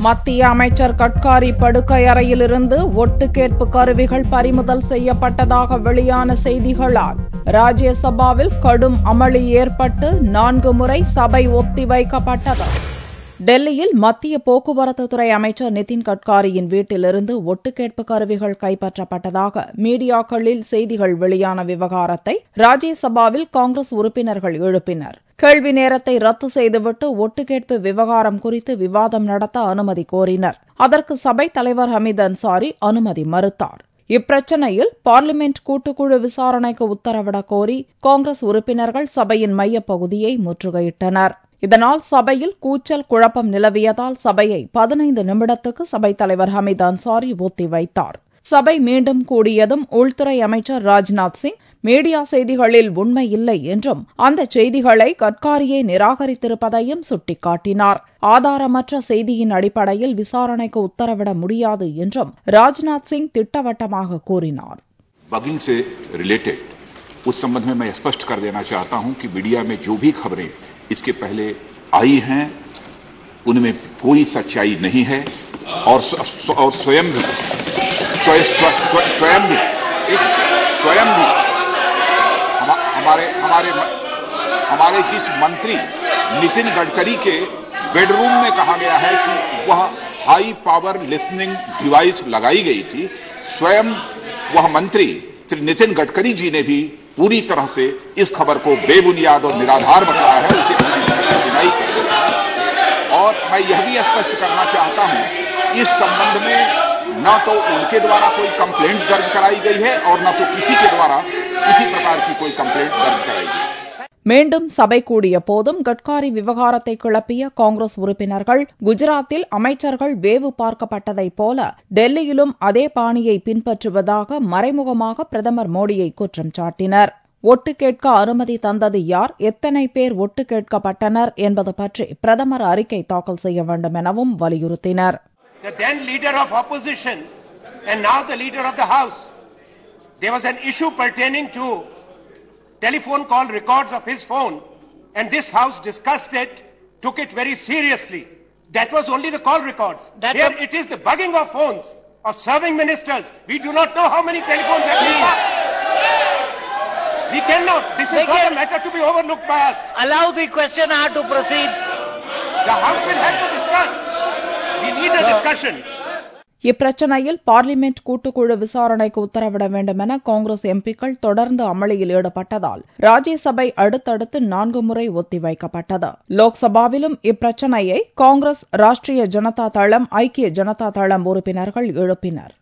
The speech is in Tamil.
மத்திய அமைச்சர் கட்காரி படுக்கை அறையிலிருந்து ஒட்டு கேட்பு கருவிகள் பறிமுதல் செய்யப்பட்டதாக வெளியான செய்திகளால் ராஜ்யசபாவில் கடும் அமளி ஏற்பட்டு 4 முறை சபை ஒத்திவைக்கப்பட்டது. டெல்லியில் மத்திய போக்குவரத்து துறை அமைச்சர் நிதின் கட்காரியின் வீட்டிலிருந்து ஒட்டு கேட்பு கருவிகள் கைப்பற்றப்பட்டதாக மீடியாக்களில் செய்திகள் வெளியான விவகாரத்தை ராஜ்யசபாவில் காங்கிரஸ் உறுப்பினர்கள் எழுப்பினர். கேள்வி நேரத்தை ரத்து செய்துவிட்டு ஒட்டு கேட்பு விவகாரம் குறித்து விவாதம் நடத்த அனுமதி கோரினர். அதற்கு சபைத் தலைவர் ஹமீத் அன்சாரி அனுமதி மறுத்தார். இப்பிரச்சினையில் பார்லிமென்ட் கூட்டுக்குழு விசாரணைக்கு உத்தரவிடக் கோரி காங்கிரஸ் உறுப்பினர்கள் சபையின் மையப்பகுதியை முற்றுகையிட்டனர். இதனால் சபையில் கூச்சல் குழப்பம் நிலவியதால் சபையை 15 நிமிடத்துக்கு சபைத் தலைவர் ஹமீத் அன்சாரி ஒத்திவைத்தார். சபை மீண்டும் கூடியதும் உள்துறை அமைச்சர் ராஜ்நாத் சிங் மீடியா செய்திகளில் உண்மை இல்லை என்றும் அந்த செய்திகளை கட்காரியே நிராகரித்திருப்பதையும் சுட்டிக்காட்டினார். ஆதாரமற்ற செய்தியின் அடிப்படையில் விசாரணைக்கு உத்தரவிட முடியாது என்றும் ராஜ்நாத் சிங் திட்டவட்டமாக கூறினார். बगिंग से रिलेटेड उस संबंध में मैं स्पष्ट कर देना चाहता हूं कि मीडिया में जो भी खबरें इसके पहले आई हैं उनमें कोई सच्चाई नहीं है और स्वयं भी हमारे जिस मंत्री नितिन गडकरी के बेडरूम में कहा गया है कि वह हाई पावर लिसनिंग डिवाइस लगाई गई थी, स्वयं वह मंत्री श्री नितिन गडकरी जी ने भी पूरी तरह से इस खबर को बेबुनियाद और निराधार बताया है, उसे डिनाई कर दिया। और मैं यह भी स्पष्ट करना चाहता हूं इस संबंध में न तो उनके द्वारा कोई कंप्लेंट दर्ज कराई गई है और न तो किसी के द्वारा किसी प्रकार की कोई कंप्लेंट दर्ज कराई गई है. மீண்டும் சபை கூடிய போதும் கட்காரி விவகாரத்தை கிளப்பிய காங்கிரஸ் உறுப்பினர்கள் குஜராத்தில் அமைச்சர்கள் வேவு பார்க்கப்பட்டதைப் போல டெல்லியிலும் அதே பாணியை பின்பற்றுவதாக மறைமுகமாக பிரதமர் மோடியை குற்றம் சாட்டினர். ஒட்டு கேட்க அனுமதி தந்தது யார், எத்தனை பேர் ஒட்டு கேட்கப்பட்டனர் என்பது பற்றி பிரதமர் அறிக்கை தாக்கல் செய்ய வேண்டும் எனவும் வலியுறுத்தினர். The then leader of opposition and now the leader of the house, there was an issue pertaining to telephone call records of his phone, and this house discussed it, took it very seriously. That was only the call records. Here it is the bugging of phones of serving ministers. We do not know how many telephones have been bugged. We cannot. This is not a matter to be overlooked by us. Allow the questioner to proceed. The house will have to discuss. We need a discussion. இப்பிரச்சினையில் பார்லிமென்ட் கூட்டுக்குழு விசாரணைக்கு உத்தரவிட வேண்டும் என காங்கிரஸ் எம்பிக்கள் தொடர்ந்து அமளியில் ஈடுபட்டதால் ராஜ்யசபை அடுத்தடுத்து 4 முறை ஒத்திவைக்கப்பட்டது. லோக்சபாவிலும் இப்பிரச்சினையை காங்கிரஸ், ராஷ்டிரிய ஜனதா தளம், ஐக்கிய ஜனதா தளம் உறுப்பினர்கள் எழுப்பினர்.